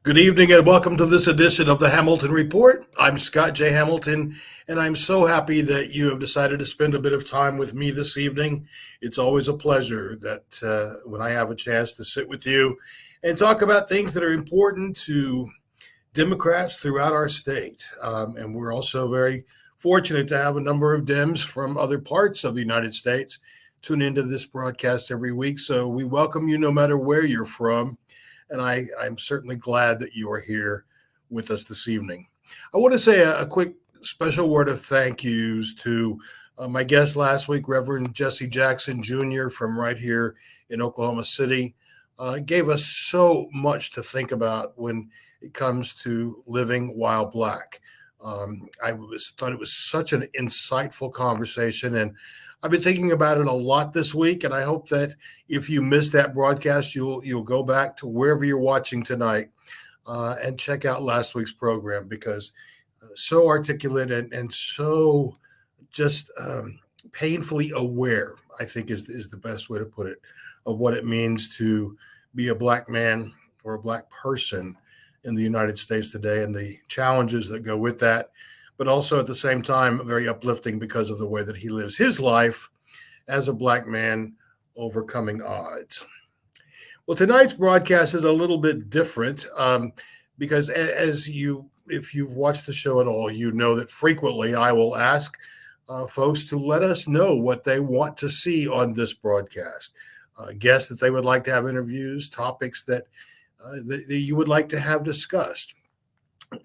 Good evening and welcome to this edition of the Hamilton Report. I'm Scott J. Hamilton, and I'm so happy that you have decided to spend a bit of time with me this evening. It's always a pleasure that when I have a chance to sit with you and talk about things that are important to Democrats throughout our state. And we're also very fortunate to have a number of Dems from other parts of the United States tune into this broadcast every week. So we welcome you no matter where you're from. And I'm certainly glad that you are here with us this evening. I want to say a quick special word of thank yous to my guest last week, Reverend Jesse Jackson Jr. from right here in Oklahoma City. Gave us so much to think about when it comes to living while Black. Thought it was such an insightful conversation, and I've been thinking about it a lot this week, and I hope that if you missed that broadcast, you'll go back to wherever you're watching tonight and check out last week's program, because so articulate and so just painfully aware, I think is the best way to put it, of what it means to be a Black man or a Black person in the United States today and the challenges that go with that, but also at the same time, very uplifting because of the way that he lives his life as a Black man overcoming odds. Well, tonight's broadcast is a little bit different because if you've watched the show at all, you know that frequently I will ask folks to let us know what they want to see on this broadcast, guests that they would like to have interviews, topics that you would like to have discussed.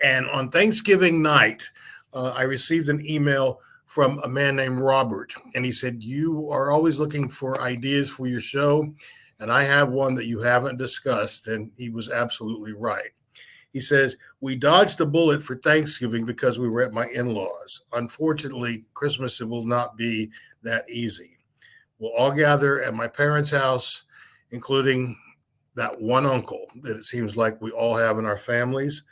And on Thanksgiving night, I received an email from a man named Robert, and he said, "You are always looking for ideas for your show, and I have one that you haven't discussed." And he was absolutely right. He says, "We dodged a bullet for Thanksgiving because we were at my in-laws. Unfortunately, Christmas, it will not be that easy. We'll all gather at my parents' house, including that one uncle that it seems like we all have in our families.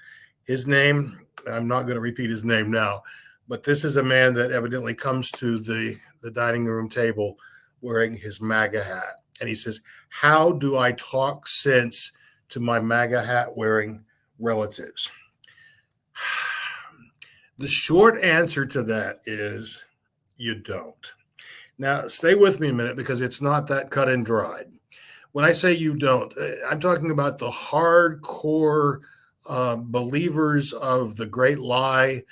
His name, I'm not going to repeat his name now, but this is a man that evidently comes to the dining room table wearing his MAGA hat." And he says, "How do I talk sense to my MAGA hat wearing relatives?" The short answer to that is you don't. Now, stay with me a minute because it's not that cut and dried. When I say you don't, I'm talking about the hardcore believers of the great lie,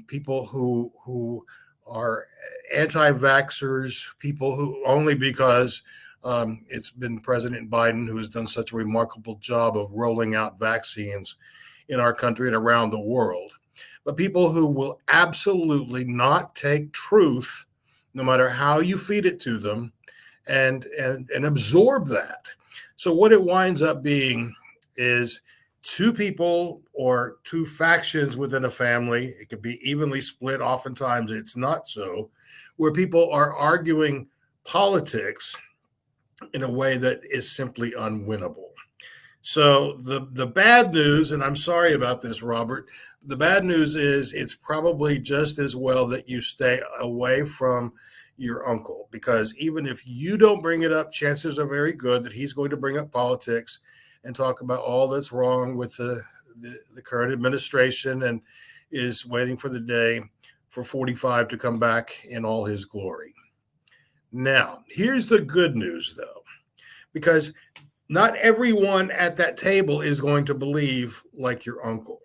people who are anti-vaxxers, people who only because it's been President Biden who has done such a remarkable job of rolling out vaccines in our country and around the world, but people who will absolutely not take truth, no matter how you feed it to them, and absorb that. So what it winds up being is two people or two factions within a family. It could be evenly split. Oftentimes it's not so, where people are arguing politics in a way that is simply unwinnable. So the bad news, and I'm sorry about this, Robert, the bad news is it's probably just as well that you stay away from your uncle, because even if you don't bring it up, chances are very good that he's going to bring up politics and talk about all that's wrong with the current administration and is waiting for the day for 45 to come back in all his glory. Now, here's the good news, though, because not everyone at that table is going to believe like your uncle.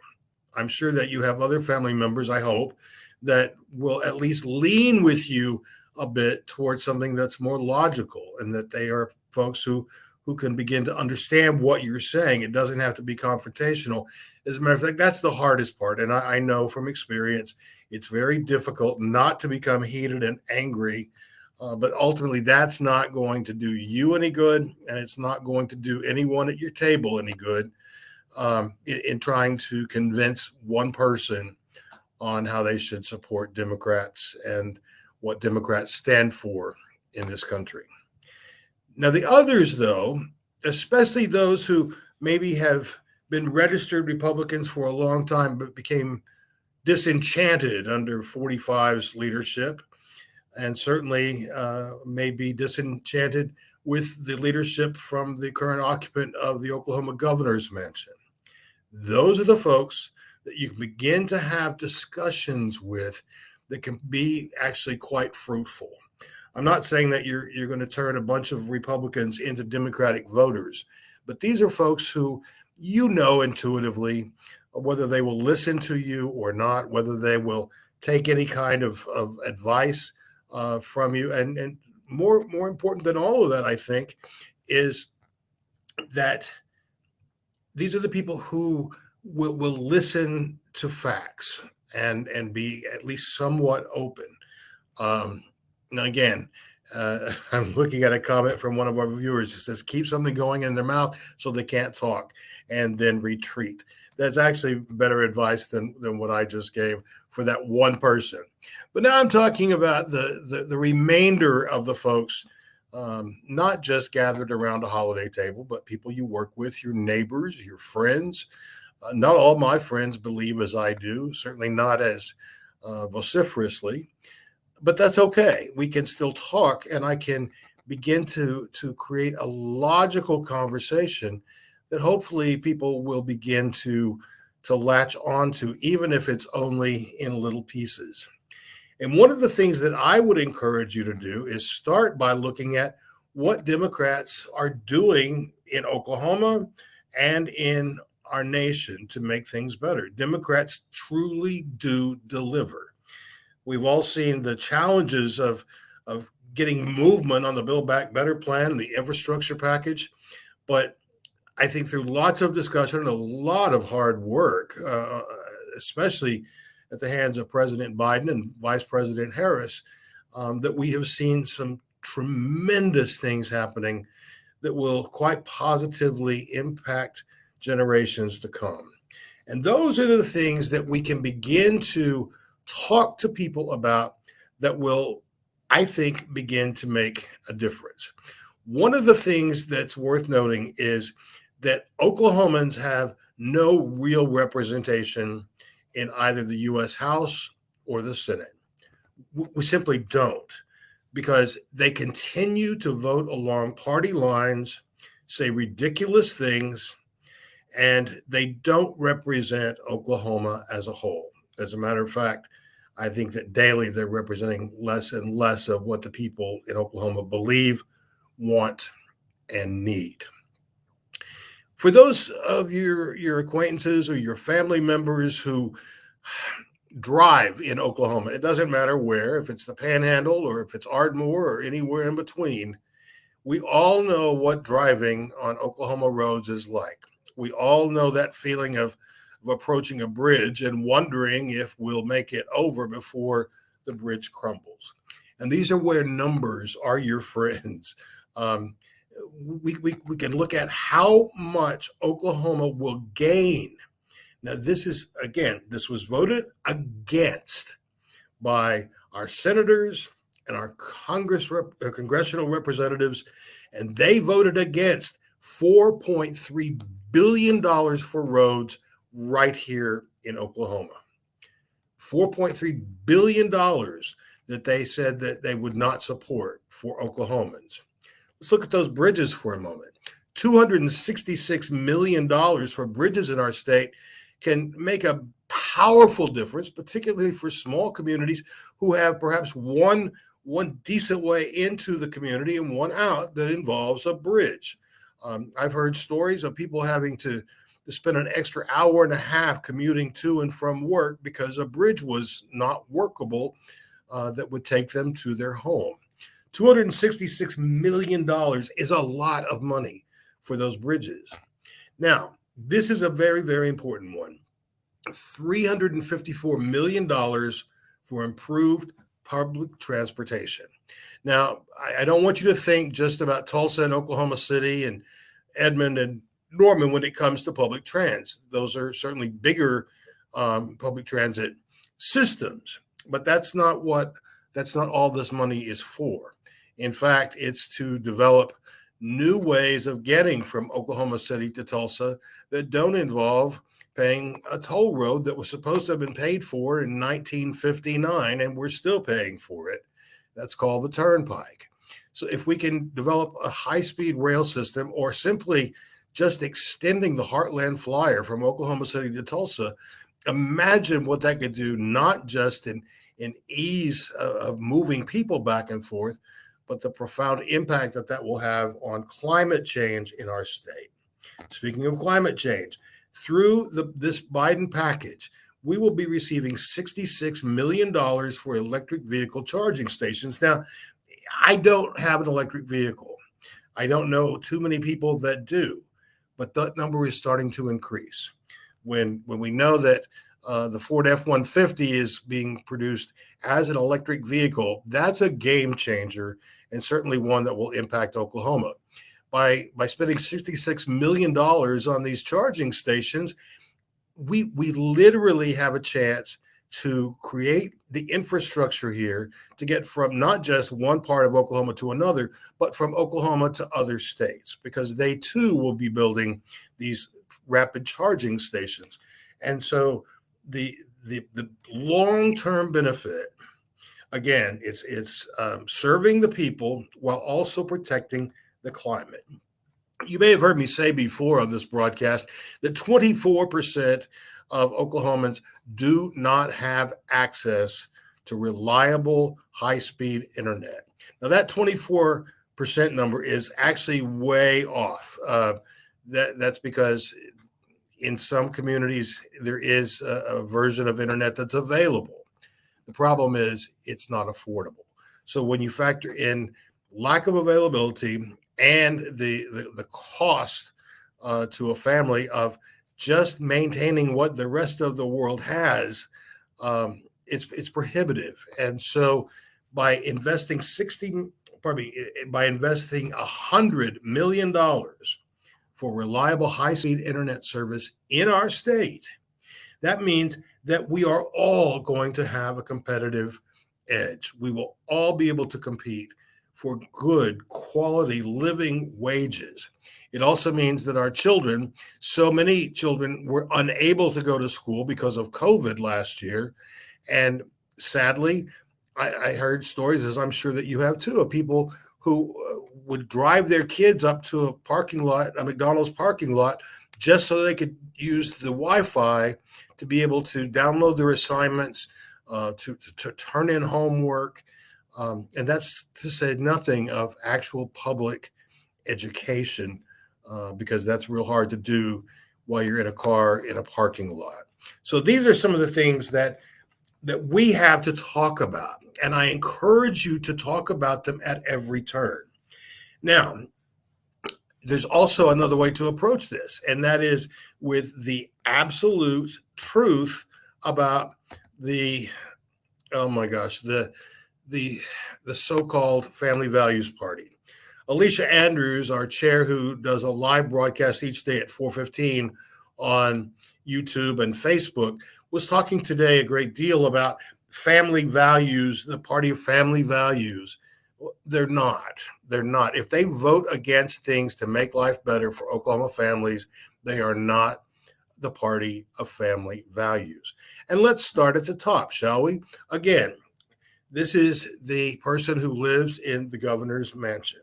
I'm sure that you have other family members, I hope, that will at least lean with you a bit towards something that's more logical, and that they are folks who can begin to understand what you're saying. It doesn't have to be confrontational. As a matter of fact, that's the hardest part. And I know from experience, it's very difficult not to become heated and angry. But ultimately, that's not going to do you any good, and it's not going to do anyone at your table any good in trying to convince one person on how they should support Democrats and what Democrats stand for in this country. Now, the others, though, especially those who maybe have been registered Republicans for a long time but became disenchanted under 45's leadership, and certainly may be disenchanted with the leadership from the current occupant of the Oklahoma governor's mansion. Those are the folks that you can begin to have discussions with that can be actually quite fruitful. I'm not saying that you're going to turn a bunch of Republicans into Democratic voters, but these are folks who you know intuitively whether they will listen to you or not, whether they will take any kind of advice from you, and more important than all of that, I think, is that these are the people who will listen to facts and be at least somewhat open. Now, again, I'm looking at a comment from one of our viewers. It says, keep something going in their mouth so they can't talk and then retreat. That's actually better advice than what I just gave for that one person. But now I'm talking about the remainder of the folks, not just gathered around a holiday table, but people you work with, your neighbors, your friends. Not all my friends believe as I do, certainly not as vociferously. But that's okay. We can still talk, and I can begin to create a logical conversation that hopefully people will begin to latch onto, even if it's only in little pieces. And one of the things that I would encourage you to do is start by looking at what Democrats are doing in Oklahoma and in our nation to make things better. Democrats truly do deliver. We've all seen the challenges of getting movement on the Build Back Better plan and the infrastructure package. But I think through lots of discussion and a lot of hard work, especially at the hands of President Biden and Vice President Harris, that we have seen some tremendous things happening that will quite positively impact generations to come. And those are the things that we can begin to talk to people about that will, I think, begin to make a difference. One of the things that's worth noting is that Oklahomans have no real representation in either the U.S. House or the Senate. We simply don't, because they continue to vote along party lines, say ridiculous things, and they don't represent Oklahoma as a whole. As a matter of fact, I think that daily they're representing less and less of what the people in Oklahoma believe, want, and need. For those of your acquaintances or your family members who drive in Oklahoma, it doesn't matter where, if it's the Panhandle or if it's Ardmore or anywhere in between, we all know what driving on Oklahoma roads is like. We all know that feeling of approaching a bridge and wondering if we'll make it over before the bridge crumbles. And these are where numbers are your friends. We can look at how much Oklahoma will gain. Now, this was voted against by our senators and our congressional representatives, and they voted against $4.3 billion for roads right here in Oklahoma. $4.3 billion that they said that they would not support for Oklahomans. Let's look at those bridges for a moment. $266 million for bridges in our state can make a powerful difference, particularly for small communities who have perhaps one decent way into the community and one out that involves a bridge. I've heard stories of people having to spend an extra hour and a half commuting to and from work because a bridge was not workable that would take them to their home. $266 million is a lot of money for those bridges. Now, this is a very, very important one. $354 million for improved public transportation. Now, I don't want you to think just about Tulsa and Oklahoma City and Edmond and Norman when it comes to public trans. Those are certainly bigger public transit systems, but that's not all this money is for. In fact, it's to develop new ways of getting from Oklahoma City to Tulsa that don't involve paying a toll road that was supposed to have been paid for in 1959, and we're still paying for it. That's called the Turnpike. So if we can develop a high-speed rail system or simply just extending the Heartland Flyer from Oklahoma City to Tulsa. Imagine what that could do, not just in ease of moving people back and forth, but the profound impact that that will have on climate change in our state. Speaking of climate change, through this Biden package, we will be receiving $66 million for electric vehicle charging stations. Now, I don't have an electric vehicle. I don't know too many people that do, but that number is starting to increase. When we know that the Ford F-150 is being produced as an electric vehicle, that's a game changer and certainly one that will impact Oklahoma. By spending $66 million on these charging stations, we literally have a chance to create the infrastructure here to get from not just one part of Oklahoma to another, but from Oklahoma to other states, because they too will be building these rapid charging stations. And so the long-term benefit, again, it's serving the people while also protecting the climate. You may have heard me say before on this broadcast that 24% of Oklahomans do not have access to reliable high-speed internet. Now, that 24% number is actually way off. That's because in some communities, there is a version of internet that's available. The problem is it's not affordable. So when you factor in lack of availability and the cost to a family of just maintaining what the rest of the world has, it's prohibitive. And so by investing $100 million for reliable high-speed internet service in our state, that means that we are all going to have a competitive edge. We will all be able to compete for good quality living wages. It also means that our children, so many children were unable to go to school because of COVID last year. And sadly, I heard stories, as I'm sure that you have too, of people who would drive their kids up to a parking lot, a McDonald's parking lot, just so they could use the Wi-Fi to be able to download their assignments, to turn in homework. And that's to say nothing of actual public education, because that's real hard to do while you're in a car in a parking lot. So these are some of the things that we have to talk about. And I encourage you to talk about them at every turn. Now, there's also another way to approach this, and that is with the absolute truth about the so-called Family Values Party. Alicia Andrews, our chair, who does a live broadcast each day at 4:15 on YouTube and Facebook, was talking today a great deal about family values, the party of family values. They're not. If they vote against things to make life better for Oklahoma families, they are not the party of family values. And let's start at the top, shall we? Again, this is the person who lives in the governor's mansion.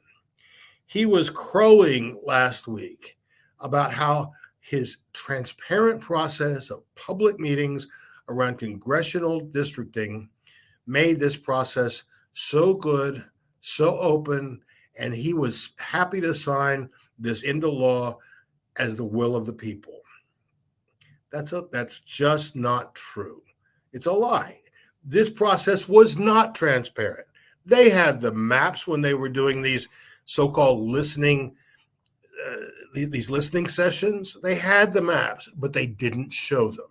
He was crowing last week about how his transparent process of public meetings around congressional districting made this process so good, so open, and he was happy to sign this into law as the will of the people. That's just not true. It's a lie. This process was not transparent. They had the maps when they were doing these so-called listening sessions. They had the maps, but they didn't show them.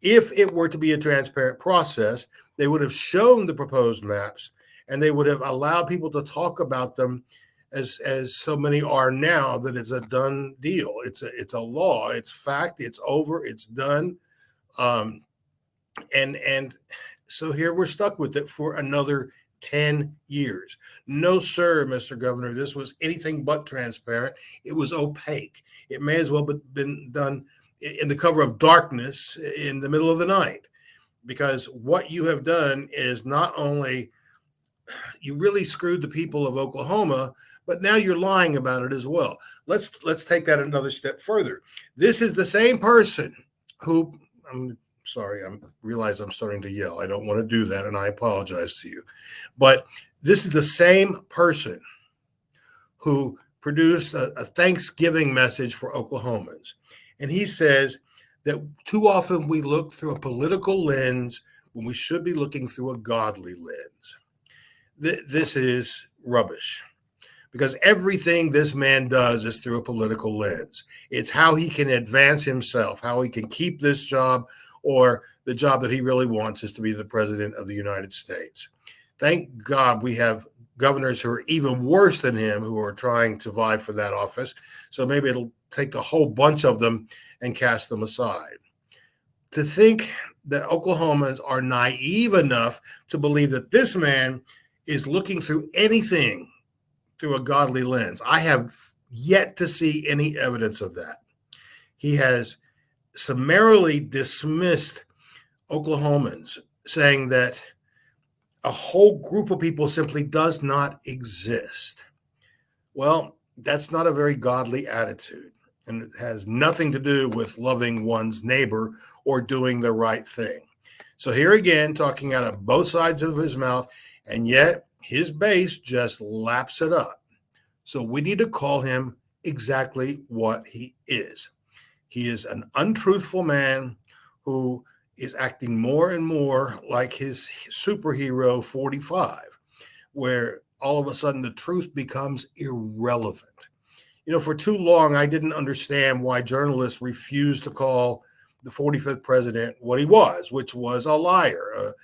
If it were to be a transparent process, they would have shown the proposed maps, and they would have allowed people to talk about them as so many are now, that it's a done deal. It's a law. It's fact. It's over. It's done. And so here we're stuck with it for another 10 years. No, sir, Mr. Governor, this was anything but transparent. It was opaque. It may as well have been done in the cover of darkness in the middle of the night, because what you have done is not only you really screwed the people of Oklahoma, but now you're lying about it as well. Let's take that another step further. This is the same person who, I'm sorry, I realize I'm starting to yell. I don't want to do that, and I apologize to you. But this is the same person who produced a Thanksgiving message for Oklahomans. And he says that too often we look through a political lens when we should be looking through a godly lens. This is rubbish, because everything this man does is through a political lens. It's how he can advance himself, how he can keep this job, or the job that he really wants is to be the president of the United States. Thank God we have governors who are even worse than him who are trying to vie for that office. So maybe it'll take a whole bunch of them and cast them aside. To think that Oklahomans are naive enough to believe that this man is looking through anything through a godly lens. I have yet to see any evidence of that. He has summarily dismissed Oklahomans, saying that a whole group of people simply does not exist. Well, that's not a very godly attitude, and it has nothing to do with loving one's neighbor or doing the right thing. So here again, talking out of both sides of his mouth, and yet his base just laps it up. So we need to call him exactly what he is. He is an untruthful man who is acting more and more like his superhero 45, where all of a sudden the truth becomes irrelevant. You know, for too long, I didn't understand why journalists refused to call the 45th president what he was, which was a liar,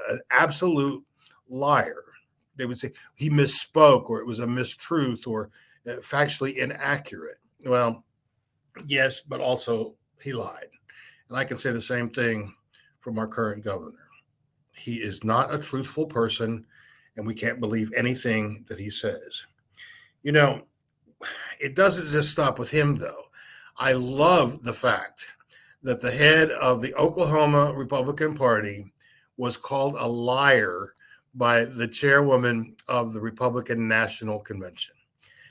an absolute liar. They would say he misspoke, or it was a mistruth, or factually inaccurate. Well, yes, but also he lied. And I can say the same thing from our current governor. He is not a truthful person, and we can't believe anything that he says. You know, it doesn't just stop with him, though. I love the fact that the head of the Oklahoma Republican Party was called a liar by the chairwoman of the Republican National Convention.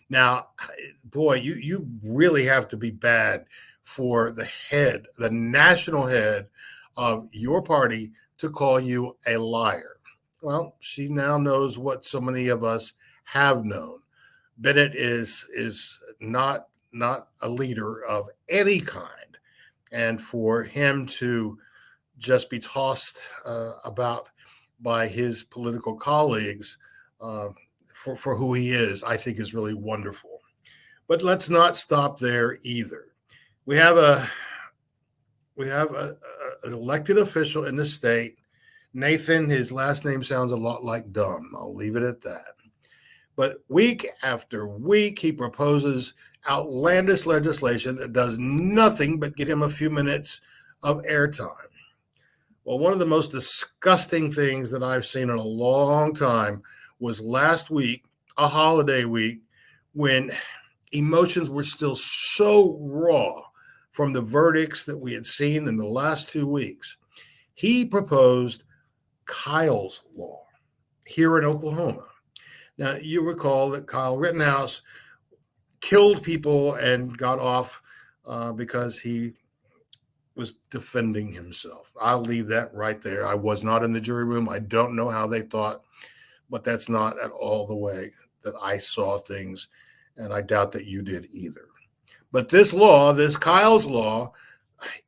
Now, boy, you really have to be bad for the head, the national head of your party, to call you a liar. Well, she now knows what so many of us have known. Bennett is not a leader of any kind, and for him to just be tossed about by his political colleagues for who he is, I think is really wonderful. But let's not stop there either. We have an elected official in the state, Nathan. His last name sounds a lot like dumb. I'll leave it at that. But week after week, he proposes outlandish legislation that does nothing but get him a few minutes of airtime. Well, one of the most disgusting things that I've seen in a long time was last week, a holiday week, when emotions were still so raw from the verdicts that we had seen in the last 2 weeks. He proposed Kyle's Law here in Oklahoma. Now, you recall that Kyle Rittenhouse killed people and got off because he was defending himself. I'll leave that right there. I was not in the jury room. I don't know how they thought, but that's not at all the way that I saw things, and I doubt that you did either. But this law, this Kyle's Law,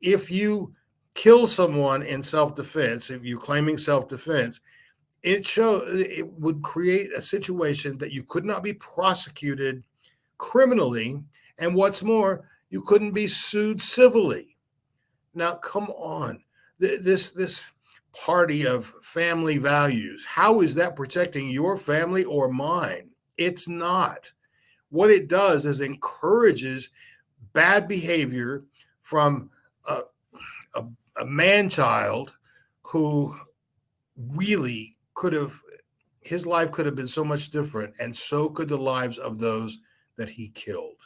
if you kill someone in self-defense, if you're claiming self-defense, it would create a situation that you could not be prosecuted criminally, and what's more, you couldn't be sued civilly. Now, come on, this party of family values, how is that protecting your family or mine? It's not. What it does is encourages bad behavior from a man-child who really could have, his life could have been so much different, and so could the lives of those that he killed.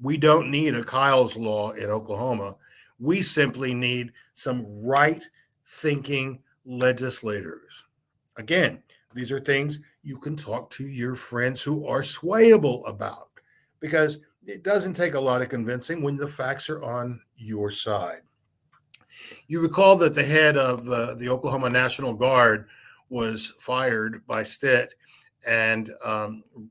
We don't need a Kyle's Law in Oklahoma. We simply need some right-thinking legislators. Again, These are things you can talk to your friends who are swayable about, because it doesn't take a lot of convincing when the facts are on your side. You recall that the head of the Oklahoma National Guard was fired by Stitt and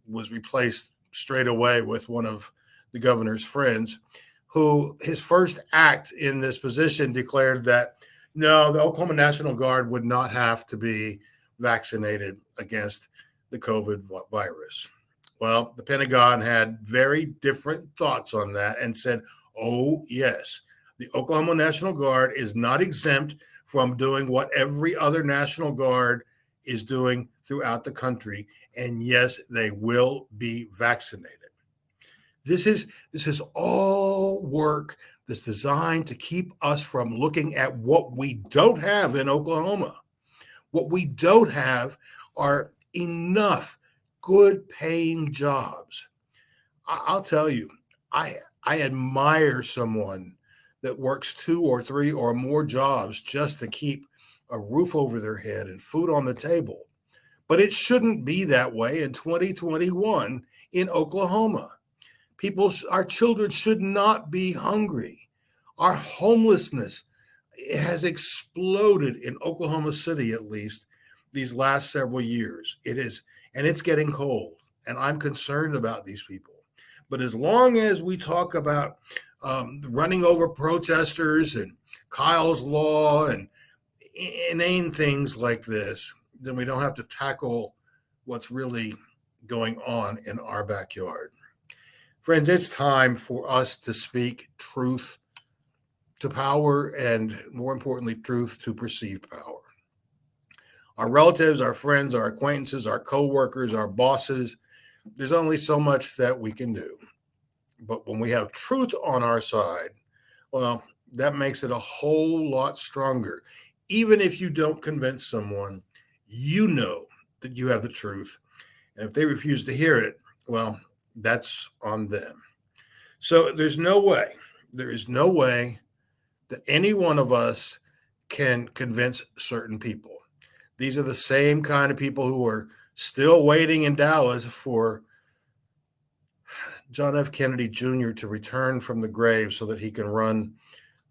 was replaced straight away with one of the governor's friends, who his first act in this position declared that no, the Oklahoma National Guard would not have to be vaccinated against the COVID virus. Well, the Pentagon had very different thoughts on that and said, oh, yes, the Oklahoma National Guard is not exempt from doing what every other National Guard is doing throughout the country. And yes, they will be vaccinated. This is all work that's designed to keep us from looking at what we don't have in Oklahoma. What we don't have are enough good paying jobs. I'll tell you, I admire someone that works 2 or 3 or more jobs just to keep a roof over their head and food on the table. But it shouldn't be that way in 2021 in Oklahoma. Our children should not be hungry. Our homelessness has exploded in Oklahoma City, at least these last several years. It is, and it's getting cold, and I'm concerned about these people. But as long as we talk about running over protesters and Kyle's Law and inane things like this, then we don't have to tackle what's really going on in our backyard. Friends, it's time for us to speak truth to power, and more importantly, truth to perceived power. Our relatives, our friends, our acquaintances, our coworkers, our bosses, there's only so much that we can do. But when we have truth on our side, well, that makes it a whole lot stronger. Even if you don't convince someone, you know that you have the truth. And if they refuse to hear it, well, that's on them. So there is no way that any one of us can convince certain people. These are the same kind of people who are still waiting in Dallas for John F. Kennedy Jr. to return from the grave so that he can run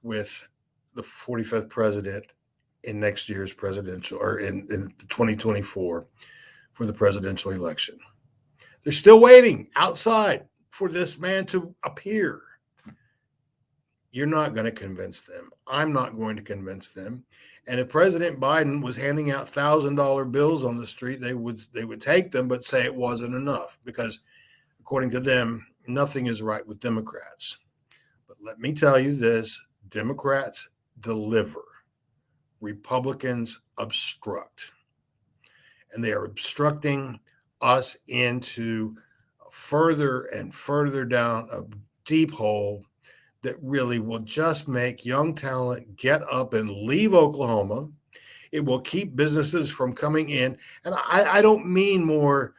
with the 45th president in next year's presidential, or in 2024 for the presidential election. They're still waiting outside for this man to appear. You're not going to convince them. I'm not going to convince them. And if President Biden was handing out $1,000 bills on the street, they would take them, but say it wasn't enough because, according to them, nothing is right with Democrats. But let me tell you this: Democrats deliver. Republicans obstruct. And they are obstructing us into further and further down a deep hole that really will just make young talent get up and leave Oklahoma. It will keep businesses from coming in. And I don't mean more,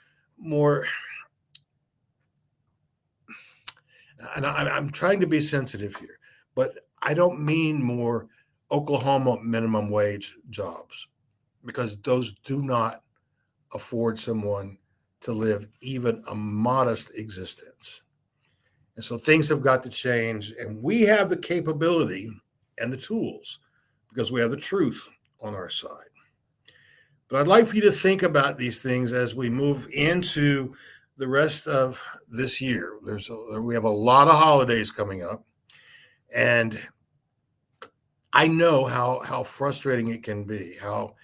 and I'm trying to be sensitive here, but I don't mean more Oklahoma minimum wage jobs, because those do not afford someone to live even a modest existence. And so things have got to change, and we have the capability and the tools because we have the truth on our side. But I'd like for you to think about these things as we move into the rest of this year. We have a lot of holidays coming up, and I know how frustrating it can be, how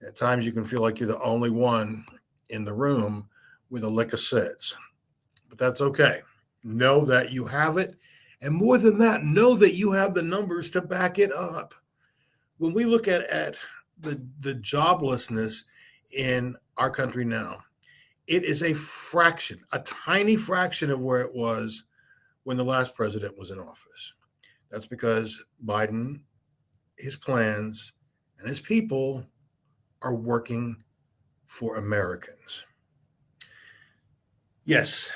at times you can feel like you're the only one in the room with a lick of sense. But that's okay. Know that you have it. And more than that, know that you have the numbers to back it up. When we look at the joblessness in our country now, it is a fraction, a tiny fraction of where it was when the last president was in office. That's because Biden, his plans, and his people are working for Americans. Yes,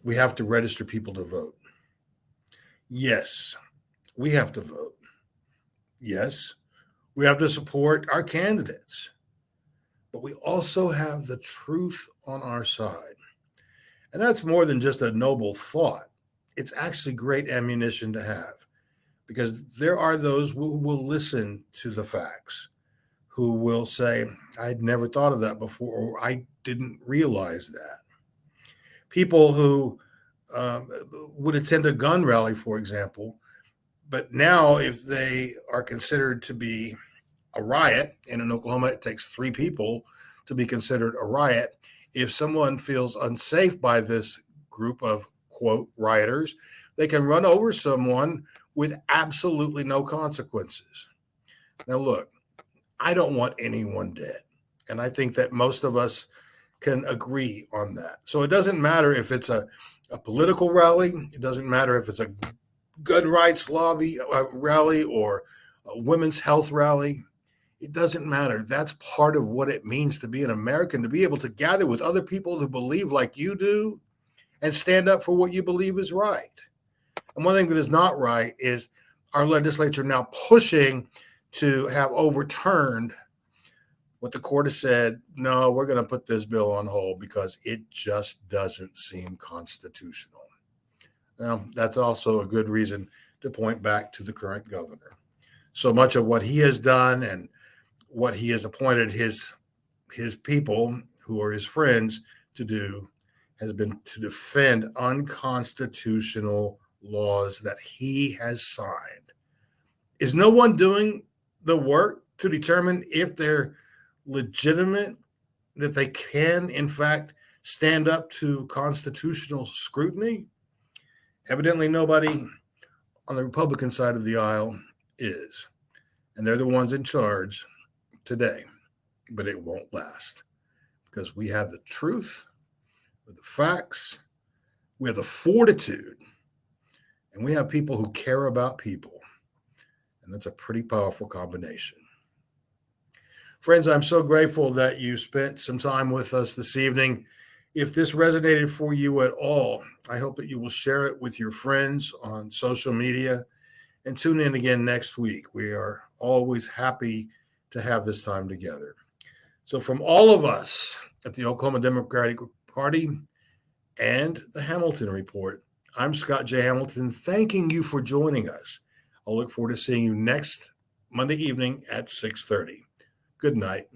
we have to register people to vote. Yes, we have to vote. Yes, we have to support our candidates. but we also have the truth on our side. And that's more than just a noble thought. It's actually great ammunition to have because there are those who will listen to the facts, who will say, I'd never thought of that before, or I didn't realize that. People who would attend a gun rally, for example, but now if they are considered to be a riot, and in Oklahoma it takes 3 people to be considered a riot, if someone feels unsafe by this group of, quote, rioters, they can run over someone with absolutely no consequences. Now, look, I don't want anyone dead. And I think that most of us can agree on that. So it doesn't matter if it's a political rally. It doesn't matter if it's a gun rights lobby rally or a women's health rally. It doesn't matter. That's part of what it means to be an American, to be able to gather with other people who believe like you do and stand up for what you believe is right. And one thing that is not right is our legislature now pushing to have overturned what the court has said. No, we're going to put this bill on hold because it just doesn't seem constitutional. Now, that's also a good reason to point back to the current governor. So much of what he has done and what he has appointed his people, who are his friends, to do has been to defend unconstitutional laws that he has signed. Is no one doing the work to determine if they're legitimate, that they can, in fact, stand up to constitutional scrutiny? Evidently, nobody on the Republican side of the aisle is. And they're the ones in charge today. But it won't last because we have the truth, with the facts, we have the fortitude, and we have people who care about people. And that's a pretty powerful combination. Friends, I'm so grateful that you spent some time with us this evening. If this resonated for you at all, I hope that you will share it with your friends on social media and tune in again next week. We are always happy to have this time together. So from all of us at the Oklahoma Democratic Party and the Hamilton Report, I'm Scott J. Hamilton, thanking you for joining us. I'll look forward to seeing you next Monday evening at 6:30. Good night.